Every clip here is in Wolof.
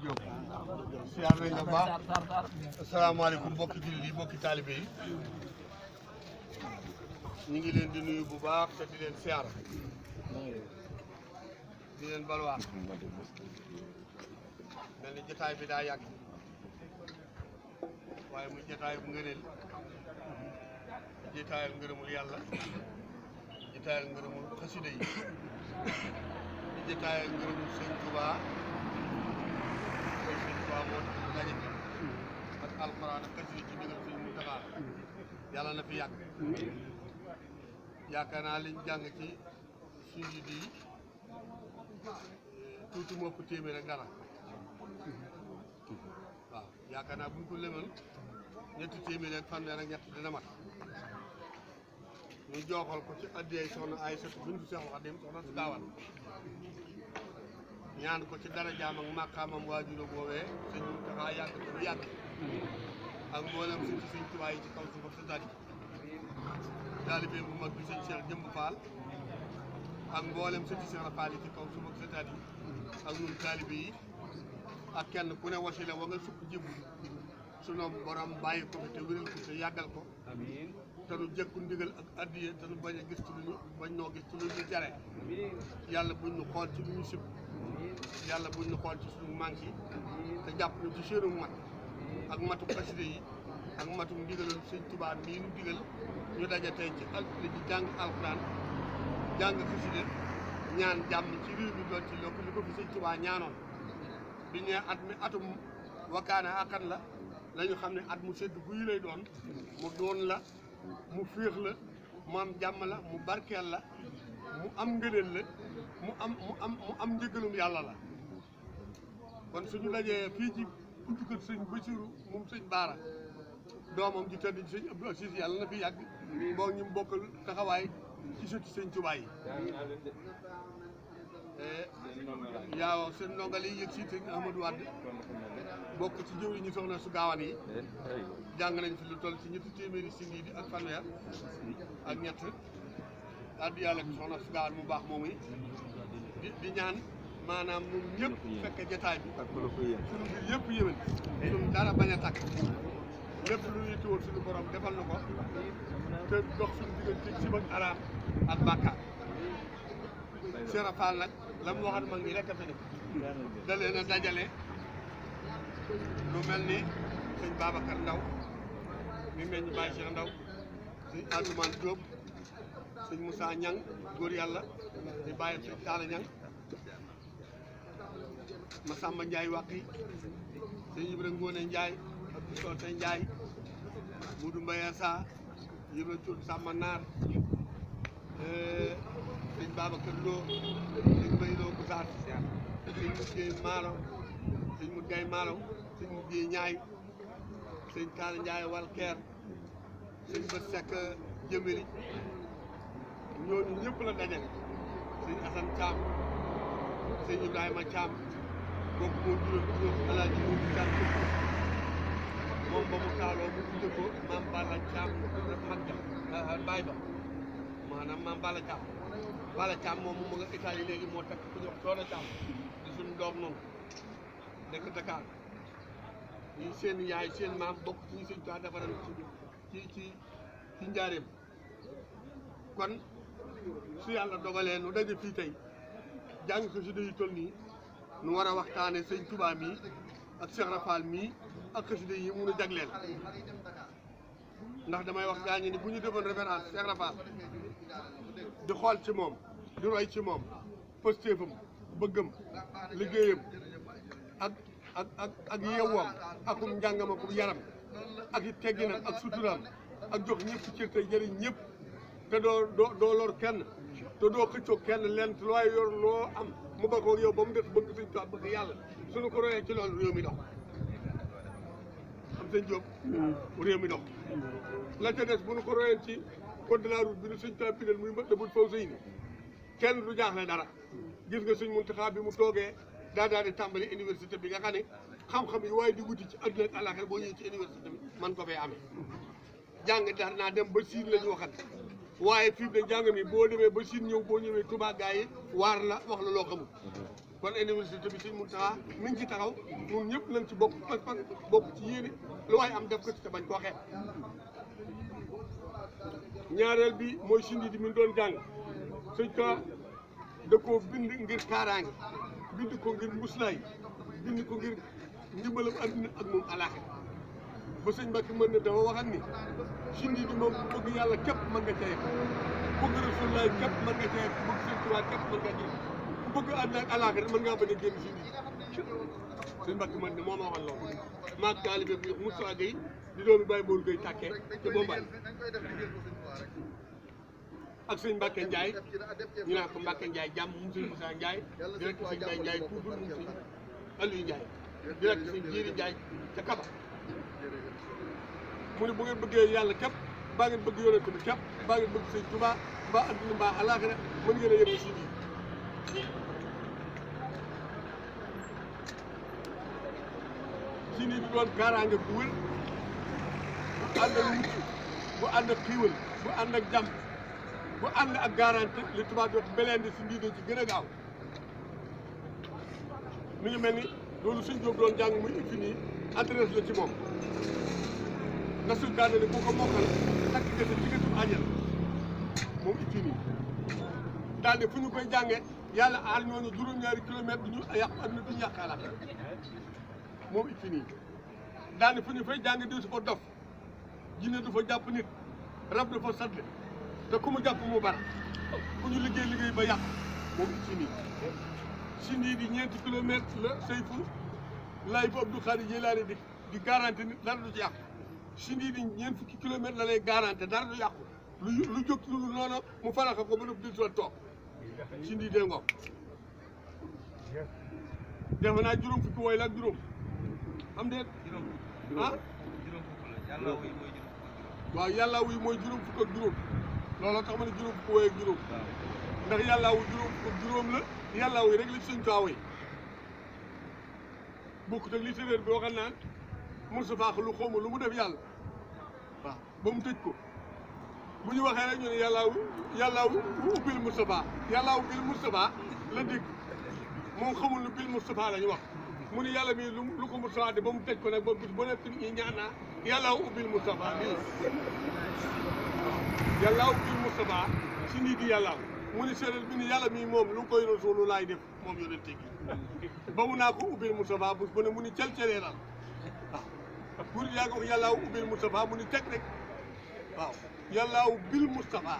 Diop siyaar nañ la baax asalaamaaleykum mbokki jullit yi mbokki taalibe yi ñu ngi leen di nuyu bu baax te di leen siyaar di leen balwaax mel ni jotaay bi daa yàgg waaye muy jotaay bu ngëneel jotaayal ngërëmul yàlla jotaayal ngërëmul xasida yi di jotaayal ngërëmul sëñ Tuubaa sëñ Tuubaa moo daje ak alxuraan ak xasida ci ndigal sëñ Muntaxaa yàlla na fi yàgg yaakaar naa liñ jàng ci suñu di tuuti moo ëpp téeméer ak dara waaw yaakaar naa buñ ko lemal ñetti téeméer ak fanweer ak ñett dina mat ñu joxal ko ci addiyay soxna Aysatu bintu Seexul Xadiim soxna su gaawal ñaan ko ci darajaam ak màqaamam waajuro boobee sëñ Muntaxaa yàgg ko bu yàgg ak mboolem suñ ci sëñ Tuubaa yi ci kaw suuf ak sa tari taalibe bu mag bi sëñ Cheikh Jëmb Fall ak mboolem sëñ Cheikh Fall yi ci kaw suuf ak sa tari ak ñun taalibe yi ak kenn ku ne wasila wa nga sukk jébbu sunu borom bàyyi ko fi te wéral ko te yàggal ko te nu jëkku ndigal ak addiye te nu bañ a gis ci lu ñu bañ noo gis ci lu ñu tere yàlla buñ ñu xool ci lu ñu sib yàlla buñ ñu xool ci suñu manque yi te jàpp ñu ci seenu mat ak matum xasida yi ak matum ndigalal sëñ Tuubaa mii nu digal ñu daje tey ci altine ji jàng alxuraan jàng xasida ñaan jàmm ci réew mi doon ci lokk li ko fi sëñ Tuubaa ñaanoon bi ñu at mi atum wakkaane akan la lañu xam ne at mu sedd guy lay doon mu doon la mu féex la mu am jàmm la mu barkeel la mu am ngëneel la mu am njëgalum yàlla la kon suñu dajee fii ci buntu kër sëñ Basiru moom sëñ Baara doomam ji tëdd ci sëñ Abdou Aziz yàlla na fi yàgg mboo ñu bokkal taxawaay ci sëti sëñ Tuubaa yi yaaw seen ndongal yi yëg si sëñ Ahmadou Wade bokk ci jëw yi ñu soxna su gaawan yi jàng nañ fi lu toll ci ñetti téeméeri si di ak fanweer ak ñett addi yàlla soxna su gaawan mu baax moomu di ñaan maanaam ñun ñëpp fekk jataay bi suñu mbir yëpp yéwén suñu dara bañ a takk lépp lu ñuy tuwoon suñu borom defal na ko te dox suñu diggante ci ak araam ak bàkkaar Cheikh Fall nag la mu waxat mag ñi rekk a fi def da leen a dajale lu mel ni sëñ Babacar Ndaw mi meññ Baye Cheikh Ndaw sëñ Atoumane Diop sëñ Moussa Ñang góor yàlla di bàyyi sëñ Talla Ñang Masamba Ndiaye wàq yi sëñ Ibra Ngoone Ndiaye ak Solte Ndiaye Moudou Mbaye Sa Ibra Cuut Samba Naar sëñ Babacar Lo sëñ Mbaye Lo Gosaas sëñ Mujjee Maalo sëñ Mujjee Maalo sëñ Mujjee Ñaay sëñ Talla Ndiaye Walkeer sëñ Bët Sekk Jëmëri ñooñu ñëpp la dajale sëñ Assane Thiam sëñ Ibrahima Thiam kooku moo juróom Alaaji Moodu Thiam moom ba mu taaloo mu tudde ko Maam Balla Thiam mag ja baay ba maanaam Maam Balla Thiam Balla Thiam moom mu nga Italie léegi moo takk ku ñu wax Soxna Thiam di suñu doom noonu nekk Dakar ñi seen yaay seen maam bokk ci ñi sëñ Tuubaa defaral ci njaareem kon su yàlla dogalee nu daje fii tey jàng xasida yu toll nii nu war a waxtaane sëñ Tuubaa mii ak Cheikh Rafal mii ak xasida yi mun a jagleel ndax damay wax gaañe ni bu ñu defoon référence Cheikh Rafal di xool ci moom di roy ci moom pëstéefam bëggam liggéeyam ak yewwam akum njàngam akum yaram ak i tegginam ak suturaam ak jox ñëpp cër tey jëriñ ñëpp te doo lor kenn te doo xëccoo kenn lent looy yor loo am mu bakkoog yow ba mu des bëgg Sëñ Tuubaa bëgg yàlla suñu ko royee ci loolu réew mi dox am sëñ Jóob réew mi dox la ca des bu ñu ko royee ci code de la route bi nu Sëñ Tuubaa bindal muy Matlabul Fawzayni kenn du jaaxle dara gis nga Sëñ Muntaxaa bi mu toogee daal di tàmbali université bi nga xam ne xam-xam yi waaye di wuti ci àdduna ak àllaaxira boo ñëwee ci université bi man ko fay amee jàng dar naa dem ba siin la ñu waxat waaye fii de jàng mi boo demee ba siin ñëw boo ñëwee Tuubaa gaa yi waar la wax la loo xamul kon université bi Sëñ Muntaxa mi ngi ci taxaw ñun ñëpp nañ ci bokk pas-pas bokk ci yéene lu waaye am def ko ci te bañ koo xeeb ñaareel bi mooy sindi di min doon jàng sëñ ka da koo bind ngir kaaraange bind ko ngir muslaay bind ko ngir ndimbalam àddina ak moom alaaxira ba sëñ Mbàkke mën na dafa waxal ni sindi di moom bëgg yàlla képp mën nga cee bëgg Rasulullaay képp mën nga cee bëgg Sëñ Tuubaa képp mën nga cee ku bëgg àddina ak alaaxira mën ngaa bañ a génn sindi sëñ Mbàkke mën ne moo ma waxal loolu maag taalibe bi Moussa Gueye di doomu Baye Mbour Gueye tàkkee te Bombay ak sëñ Mbacke Ndiaye ñu naan ko Mbacke Ndiaye jàmm mu sëñ Moussa Ndiaye direct sëñ Baye Ndiaye toujours mu sëñ Aliou Ndiaye direct sëñ Jéeri Ndiaye ca Kaba mu ne bu ngeen bëggee yàlla képp baa ngeen bëgg yonent bi képp baa ngeen bëgg sëñ Touba mbaa adduna mbaa alaaxira mën ngeen a yëg si bii si nii bi doon kaaraange bu wér bu ànd ak mucc bu ànd ak xiiwal bu ànd ak jàmm bu ànd ak garanti li tubaab di wax beleen di si ndiine ci gën a gaaw mi ngi mel ni loolu suñ jóob doon jàng muy infini adresse la ci moom na suñ daane ne bu ko mokkal takk gëte ci gëtum ajal moom infini daal ne fu ñu koy jàngee yàlla aar ñooñu juróom-ñaari kilomètre du ñu yàq adduna du ñu yàq alaat moom infini daal ne fu ñu fay jàngee di su fa dof jinne du fa jàpp nit rab du fa sadd te ku mu jàpp mu bar ku ñu liggéey ba yàq moom sindi sindi di ñeenti kilomètres la Seyfu laay bu Abdou Khadre Jilaani di garanti nit dara du ci yàqu sindi di ñeent fukki kilomètres la lay garanti dara du yàqu lu jóg lu noonu mu faraxa ko ba def dil soon toog sindi dee ngoom defe naa juróom fukki wooy la ak juróom am déet ah waaw yàlla wuy mooy juróom fukk ak juróom looloo tax ma ne juróom fukk wooy ak juróom ndax yàlla wu juróom fukk ak juróom la yàlla wuy rek la ci sëñ Tuubaa woy bokkut ak li séeréer bi waxal naan Moustapha lu xawma lu mu def yàlla waaw ba mu tëj ko bu ñu waxee rek ñu ne yàlla wu ubbil Moustapha yàlla wu bil Moustapha la dégg moom xamul lu bil Moustapha la ñu wax mu ne yàlla mi lu ko Moustapha de ba mu tëj ko nag ba bis bu nekk ñi ñaan naa yàlla wu ubbil Moustapha nii yàlla wu ubbil Moustapha si nii di yàlla mu ne séeréer bi ni yàlla mi moom lu koy rasulu laay def moom yonent gi ba mu naa ko ubbil Moustapha bés bu ne mu ni cel-celeeral waaw pour yaa ngi wax yàlla wu ubbil Moustapha mu ni teg rek waaw yàlla wu bil Moustapha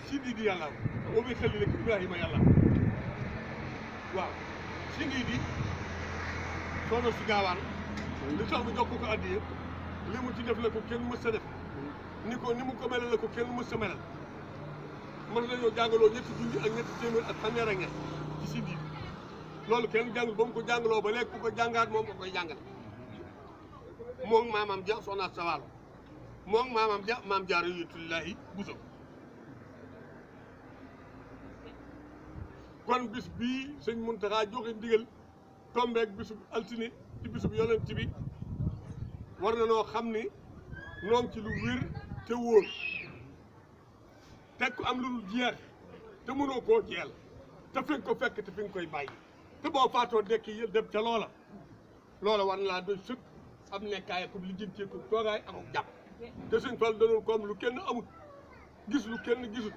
si nii di yàlla wu bi xel rek Ibrahima yàlla waaw si nii di soxna si gaawaan li tax mu jox ko addiya li mu ci def la ko kenn mës a def ni mu ko melal la ko kenn mës a melal mën nañoo jàngaloo ñetti junni ak ñetti téeméer ak fanweer ak ñett ci si biir loolu kenn jàngul ba mu ko jàngaloo ba léegi ku ko jàngaat moom nga koy jàngal moom maamam ja soxna sa waalo moom maamam ja maam Jaara Yatullaahi Buso kon bis bii sëñ Muntaxa joxe ndigal tombeeg bisub altine ci bisub yonent bi war na noo xam ni noom ci lu wér te wóor teg ko am lu dul jeex te mënoo koo jeel te fi nga ko fekk te fi nga koy bàyyi te boo faatoo dekk yi dem ca loola war na laa doy sëkk am nekkaay ko lijjantee ko toogaay amul jàpp te sëñ Fall danoon ko am lu kenn amut gis lu kenn gisut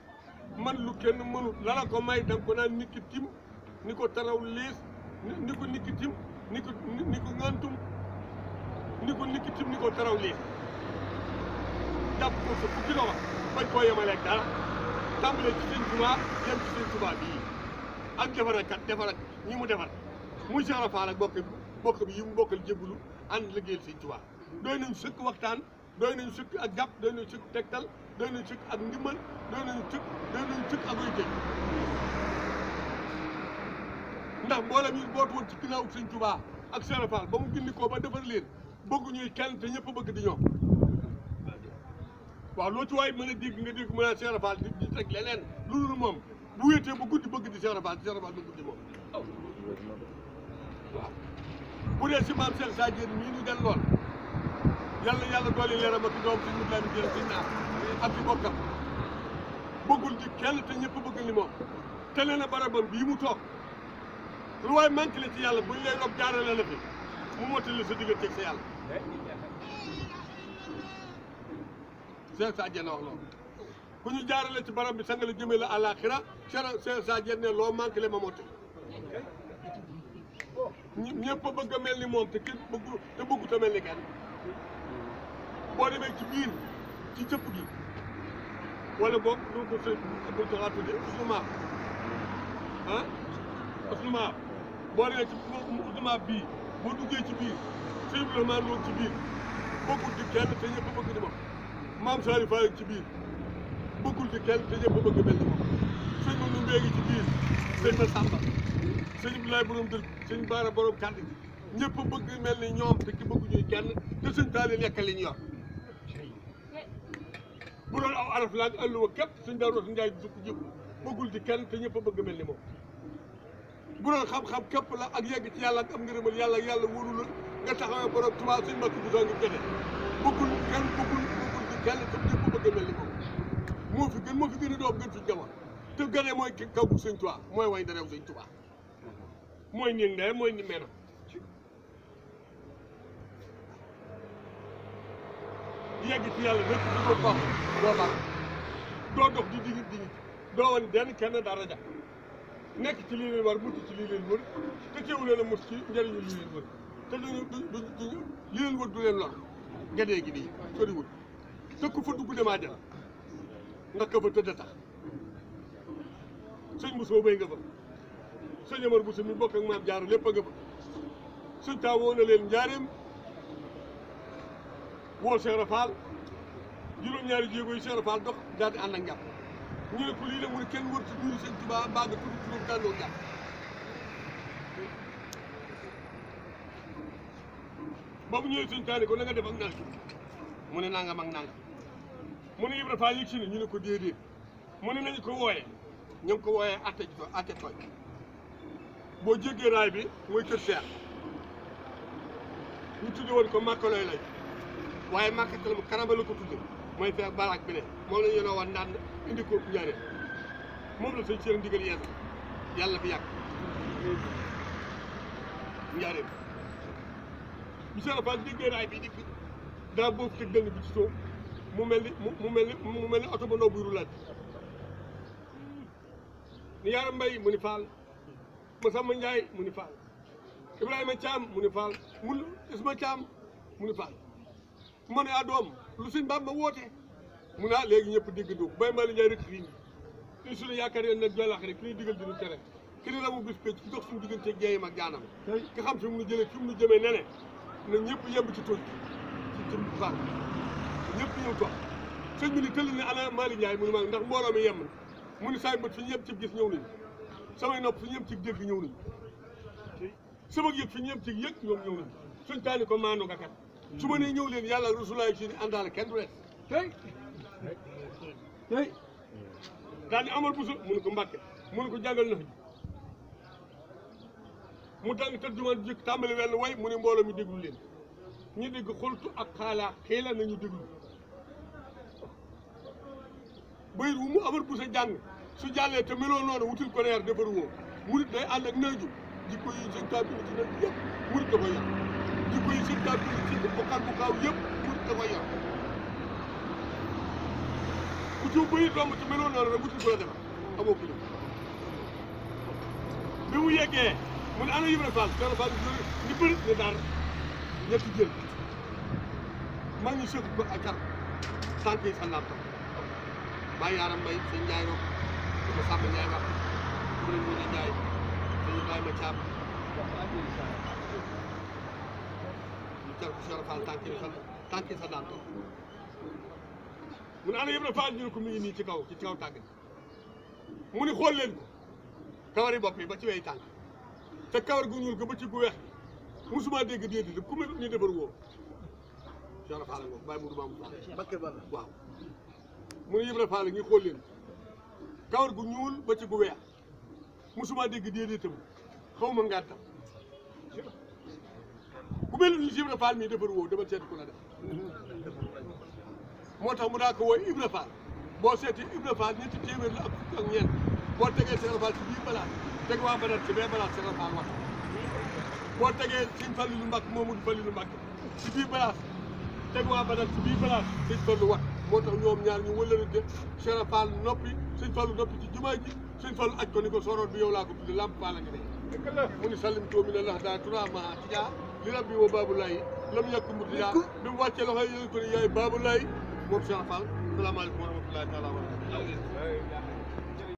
man lu kenn mënut lala ko may danga ko naan nikki tim ni ko taraw liis ni ko nikki tim ni ko ngantum ni ko nikki tim ni ko taraw liis jàpp ko sa fukki loxo bañ koo yemaleeg dara tàmbale ci sëñ Tuubaa yem ci sëñ Tuubaa bii ak defar ak ñi mu defar muy Cheikh Rafal ak bokk bi yi mu bokkal jébbalu ànd liggéeyal sëñ Tuubaa doy nañu sëkk waxtaan doy nañu sëkk ak jàpp doy nañu sëkk tegtal doy nañu sëkk ak ndimbal doy nañu sëkk ak ay tëj ndax mboolem yi bootu woon ci ginnaaw sëñ Tuubaa ak Cheikh Rafal ba mu gindi ko ba defar leen bëgg ñuy kenn te ñëpp bëgg di ñoom waaw loo ci waay mën a dégg nga dégg mu naan Cheikh Rafal di teg leneen lu dul moom bu wéetee ba guddi bëgg di Cheikh Rafal du guddi moom waaw bu dee si maam Cheikh Sadio mii ñu del lool yàlla dooli leeram ak doom si ñu daan jël si naa ak ci bokkam bëggul di kenn te ñëpp bëgg li moom te nee na barabam bii mu toog lu waay manqué la ci yàlla buñ lay rob jaarale la fi mu mottali sa digganteeg sa yàlla Cheikh Sa Diène wax loolu ku ñu jaarale ci barab bi sang la jëmee la àllaaxira Cheikh Sa Diène ne loo manqué le ma mottali ñëpp a bëgg a mel ni moom te kenn bëggu te mel ni kenn boo demee ci biir ci cëpp gi wala boog lu ko sëñ Abdou Taha tudde uslumaab ah uslumaab boo demee ci uslumaab bii boo duggee ci biir sëñ bi la maan ci biir bëggul di kenn te ñëpp a bëgg di moom maam Saliou Fall ci biir bëggul di kenn te ñëpp a bëgg mel ni moom sëñ ma nu mbéegi ci biir sëñ ma Samba sëñ Abdoulaye borom dër sëñ Baara borom kàddu gi ñëpp a bëgg mel ni ñoom te ki bëgg ñuy kenn te sëñ Taali nekk li ñu yor bu doon aw araf laa àlluwa képp sëñ Daaru Njaay sukk jëpp bëggul di kenn te ñëpp a bëgg mel ni moom bu doon xam-xam képp la ak yegg ci yàlla ak am ngërëmal yàlla yàlla wóolu la nga taxawee borom Tuubaa sëñ Mbàkke bu soo ngi gëne bëggul di kenn te ñëpp a bëgg mel ni moom moo fi gën a doom gën fi jamono te gëne mooy kaw bu sëñ Tuubaa mooy way dareew sëñ Tuubaa mooy ni ndee mooy ni meenam yegg ci yàlla lépp di ko baax doo baax doo dox di digi doo wan den kenn daraja nekk ci lii leen war mucc ci lii leen wër te teewu leen a mucc ci njëriñu lii leen wër te duñu lii leen wër du leen lor gadee gi nii soriwul te ku fa dugg demaa jël ndax ka fa tëdd tax sëñ Moussa Bay nga fa sëñ Amar Bousso mi bokk ak maam Jaara lépp a nga fa sëñ taa woo na leen njaareem woo Cheikh Rafal juróom-ñaari jéego yi Cheikh Rafal dox daal di ànd ak njàpp ñu ne ko lii la mu ne kenn wër ci nuyu sëñ Tuubaa baa nga tudd turam tànnoo njàpp ba mu ñëwee sëñ taani ko na nga def ak nang mu ne nangam ak nangam mu ne Ibra Fall yëg si ne ñu ne ko déedéet mu ne nañu ko wooyee ñu ngi ko wooyee atte tooy boo jéggee raay bi mooy kër Cheikh ñu tudde woon ko Màkka looy lay waaye Màkka la mu Karamba la ko tudde mooy fee barak bi ne moom la ñu yénoo woon naan indi ko Njaaréem moom la sëñ Cheikh ndigal yeesa yàlla fi yàgg Njaaréem bi Cheikh Fall jéggee raay bi dikk daa boobu teg dënn bi ci suuf mu mel ni oto ba ndaw buy rulaat ni Yaara Mbay mu ni Fall Masamba Njaay mu ni Fall Ibrahima Caam mu ni Fall mun Isma Caam mu ni Fall mu ne doom lu sëñ Bamba woote mu ne léegi ñëpp dégg dóog Baye Malick Ndiaye rek fii nii suñu yaakaar yéen nag jolax rek ki ñuy digal dinu tere ki ni ramu bis pénc ki dox suñu diggante jeeyam ak jaanam ki xam fi mu nu jëlee fi mu nu jëmee nene na ñëpp yemb ci tóoj ci Fall ñëpp ñëw toog sëñ bi ni tëll ne ana Malick Ndiaye mu ni ma ndax mbooloo mi yem na mu ni saay bët fi ñu yem ci gis ñëw nañu samay nopp fi ñu yem ci dégg ñëw nañu sama yëg fi ñu yem ci yëg ñoom ñëw nañu suñ taani ko maanu nga kat su ma nee ñëw leen yàlla rasulaay si ni àndaale kenn du rees tey daal di amal busu mu ne ko Mbàkke mu ne ko jàngal na fi mu tàng tëdd jumaan jëkk tàmbali wenn way mu ne mbooloo mi déglu leen ñu dégg xultu ak xaalaa xiila nañu déglu bayit wu mu amal busa jàng su jàllee te meloo noonu wutul ko reer defar woo murit day ànd ak naaju jikko yi sëñ taa bind ci nag yëpp murit da koy yor jikko yi sëñ taa bind ci bokkaat bu kaaw yëpp murit da koy yor ku ci bayit romb te meloo noonu rek wutul ko la defar amoo ko bi mu yeggee mu ne ana Ibra Fall Ibra Fall ni bëri ne daal ñetti jël maa ngi sëkk ko ak kar tànk yi sa naam maa Yaara Mbay sëñ Njaay roog dama sàmm Njaay wax mu ne Moussa Njaay sëñ Ibrahima Caam ñu jar ko Cheikh Fall tànk yi sa naam mu ne ana Ibra Fall ñu ne ko mi ngi nii ci kaw tàgg mu ne xool leen ko kawari bopp yi ba ci wey tànk te kawar gu ñuul ko ba ci gu weex musuma dégg déedéet ku mel ni defar woo Cheikh Fall nga bàyyi mu duma Fall waaw mu ne Ibra Fall ngi xool leen kawar gu ñuul ba ci gu weex musuma dégg déedéetam xaw ma ngàttam ku mel ni Ibra Fall mii defar woo dama seeti ku la def moo tax mu daa ko wooy Ibra Fall boo seeti Ibra Fall ñetti téeméer la ak fukk ak ñeent boo tegee Cheikh Fall ci biir balaa teg waa Badar ci bee balaas Cheikh Fall wax boo tegee Sëñ Fallu Mbàkke Mamadou Fallu Mbàkke ci bii balaas teg waa Badar ci bii balaas Sëñ Fallu wax moo tax ñoom ñaar ñu wëlërante Cheikh Fall noppi Sëñ Fallu noppi ci jumaa ji Sëñ Fallu aj ko ni ko soroon bi yow laa ko tudde lamp Fall a ngi ne mu ni sallim too mi ne lax daa tura ma ci jaa li rabbi wa Babulaay lam yàkk mu di bi mu wàccee loxo yi ko ni yaay Babulaay moom Cheikh Fall salaamaaleykum wa rahmatullahi taala wa barakatuh